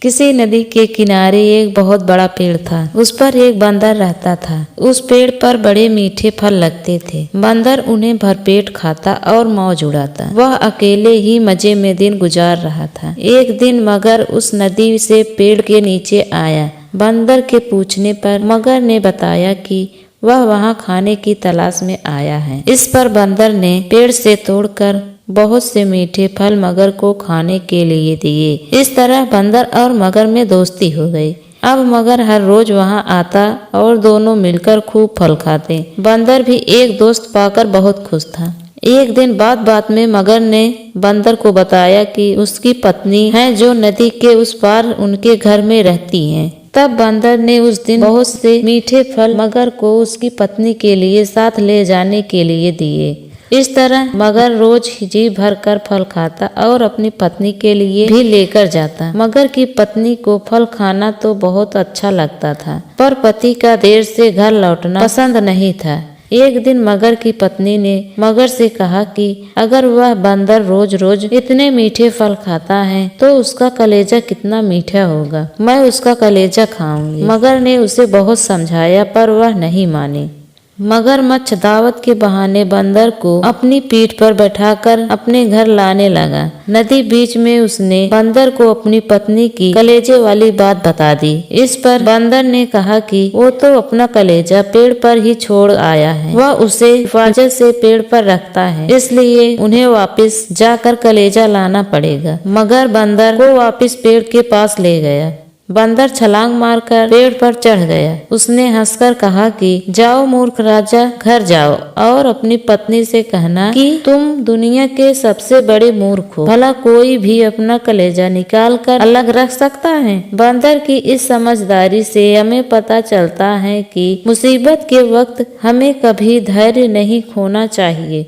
किसी नदी के किनारे एक बहुत बड़ा पेड़ था। उस पर एक बंदर रहता था। उस पेड़ पर बड़े मीठे फल लगते थे। बंदर उन्हें भरपेट खाता और मौज उड़ाता। वह अकेले ही मजे में दिन गुजार रहा था। एक दिन मगर उस नदी से पेड़ के नीचे आया। बंदर के पूछने पर मगर ने बताया कि वह वहाँ खाने की तलाश में आया है। इस पर बंदर ने पेड़ से तोड़कर बहुत से मीठे फल मगर को खाने के लिए दिए। इस तरह बंदर और मगर में दोस्ती हो गई। अब मगर हर रोज वहाँ आता और दोनों मिलकर खूब फल खाते। बंदर भी एक दोस्त पाकर बहुत खुश था। एक दिन बात में मगर ने बंदर को बताया कि उसकी पत्नी है जो नदी के उस पार उनके घर में रहती है। तब बंदर ने उस दिन बहुत से मीठे फल मगर को उसकी पत्नी के लिए साथ ले जाने के लिए दिए। इस तरह मगर रोज जी भर कर फल खाता और अपनी पत्नी के लिए भी लेकर जाता। मगर की पत्नी को फल खाना तो बहुत अच्छा लगता था, पर पति का देर से घर लौटना पसंद नहीं था। एक दिन मगर की पत्नी ने मगर से कहा कि अगर वह बंदर रोज रोज इतने मीठे फल खाता है तो उसका कलेजा कितना मीठा होगा। मैं उसका कलेजा खाऊंगी। मगर ने उसे बहुत समझाया पर वह नहीं मानी। मगरमच्छ दावत के बहाने बंदर को अपनी पीठ पर बैठाकर अपने घर लाने लगा। नदी बीच में उसने बंदर को अपनी पत्नी की कलेजे वाली बात बता दी। इस पर बंदर ने कहा कि वो तो अपना कलेजा पेड़ पर ही छोड़ आया है, वह उसे हिफाजत से पेड़ पर रखता है, इसलिए उन्हें वापस जाकर कलेजा लाना पड़ेगा। मगर बंदर को वापस पेड़ के पास ले गया। बंदर छलांग मारकर पेड़ पर चढ़ गया। उसने हंसकर कहा कि जाओ मूर्ख राजा, घर जाओ और अपनी पत्नी से कहना कि तुम दुनिया के सबसे बड़े मूर्ख हो। भला कोई भी अपना कलेजा निकाल कर अलग रख सकता है। बंदर की इस समझदारी से हमें पता चलता है कि मुसीबत के वक्त हमें कभी धैर्य नहीं खोना चाहिए।